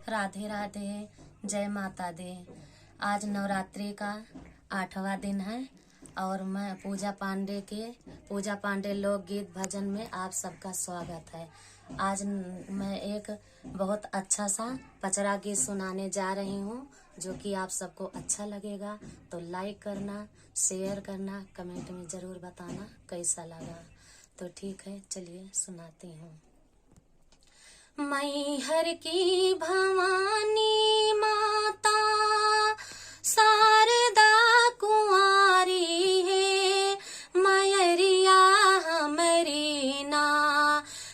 राधे राधे, जय माता दी। आज नवरात्रि का 8वां दिन है और मैं पूजा पांडे लोकगीत भजन में आप सबका स्वागत है। आज मैं एक बहुत अच्छा सा पचरा गीत सुनाने जा रही हूँ जो कि आप सबको अच्छा लगेगा। तो लाइक करना, शेयर करना, कमेंट में जरूर बताना कैसा लगा। तो ठीक है, चलिए सुनाती हूँ। मैहर की भवानी माता शारदा कुंवारी है, मैरिया हमारी ना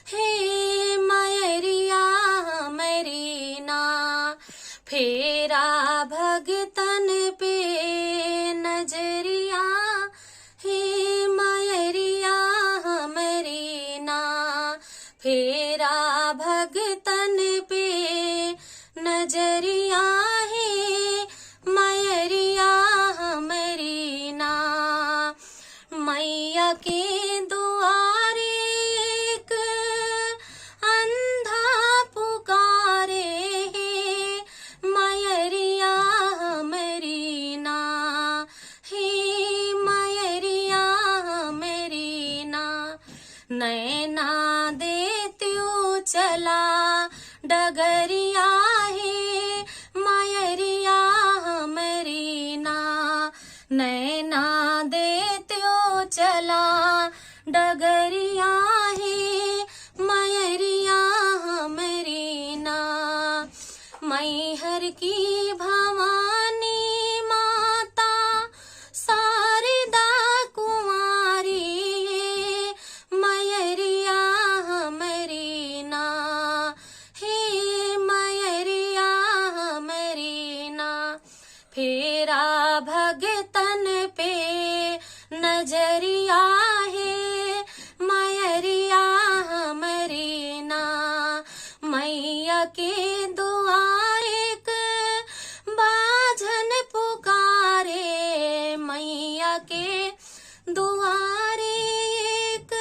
हे मैरिया हमारी ना। फेरा भगतन पे नजरिया हे मैरिया हमारी ना। फेरा भगतन पे नजरिया है मैरिया हमारी ना। मैया के दुआरे एक अंधा पुकारे है मैरिया हमारी ना हे मैरिया हमारी ना। नैना देत्यो चला डगरिया है मैरिया हमारी ना। नैना देत्यो चला डगरिया है मैरिया हमारी ना। मैहर की भवानी माता शारदा कुंवारी है मैरिया हमारी ना हे मैरिया हमारी ना। फेरा भगतन पे नजरिया है मैरिया हमारी ना। मैया के दुआर एक बाझन पुकारे मैया के दुआर एक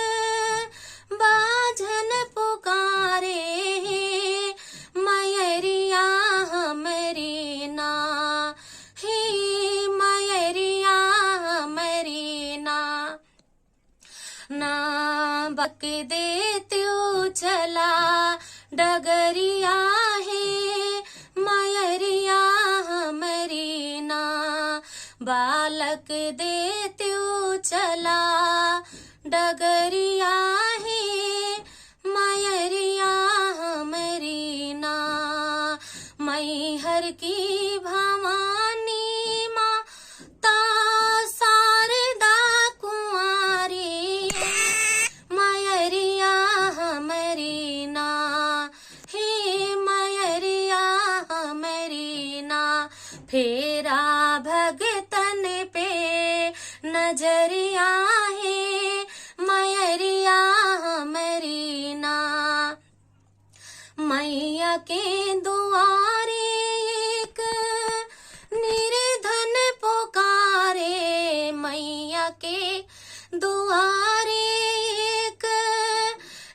बाझन पुकारे मैरिया हमारी ना हे मैरिया हमारी ना। ना बक देत्यो चला डगरिया है मैरिया हमारी ना। बालक देत्यो चला डगरिया है मैरिया हमारी ना। मैहर की भवानी माता शारदा कुंवारी मैरिया हमारी ना हे मैरिया हमारी ना। फेरा भगतन पे नजरिया है मैरिया हमारी ना। मैया के दुआरे एक निर्धन पुकारे मैया के दुआरे एक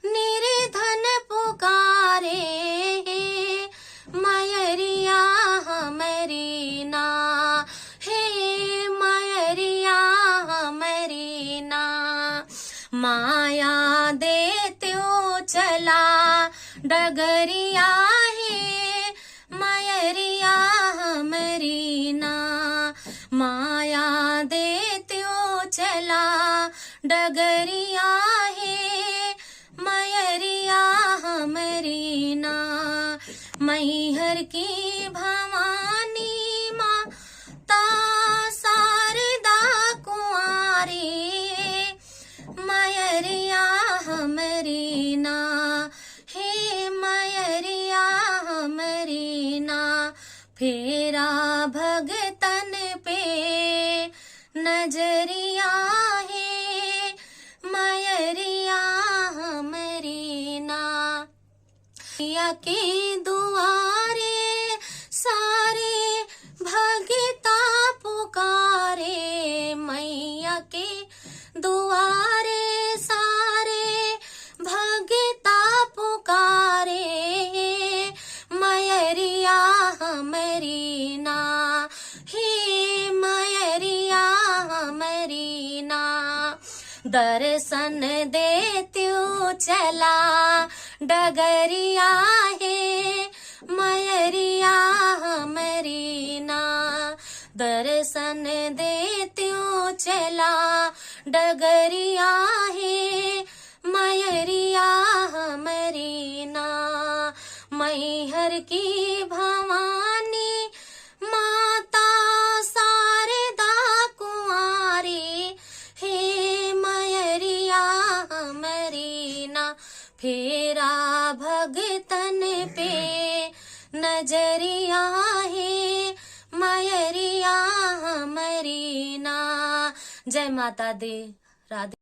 निर्धन पुकारे मैरिया हमारी ना हे मैरिया हमारी ना। माया देत्यो चला डगरिया है मैरिया हमारी ना। माया देत्यो चला डगरिया है मैरिया हमारी ना। मैहर की भवानी माता शारदा कुंवारी मैरिया हमारी ना हे मैरिया हमारी ना। फेरा भगतन पे नजरिया है मैरिया हमारी ना। मैया के दुआरे सारे भगता पुकारे मैया के दुआरे सारे भगता पुकारे मैरिया दर्शन देत्यो चला डगरिया है मयरिया हमरी ना। दर्शन देत्यो चला डगरिया है मयरिया हमरी ना। मैहर की भवानी माता शारदा कुंवारी हे मयरिया हमरी ना। फेरा भगतन पे नजरिया है मयरिया हमरी ना। जय माता दी। राधे।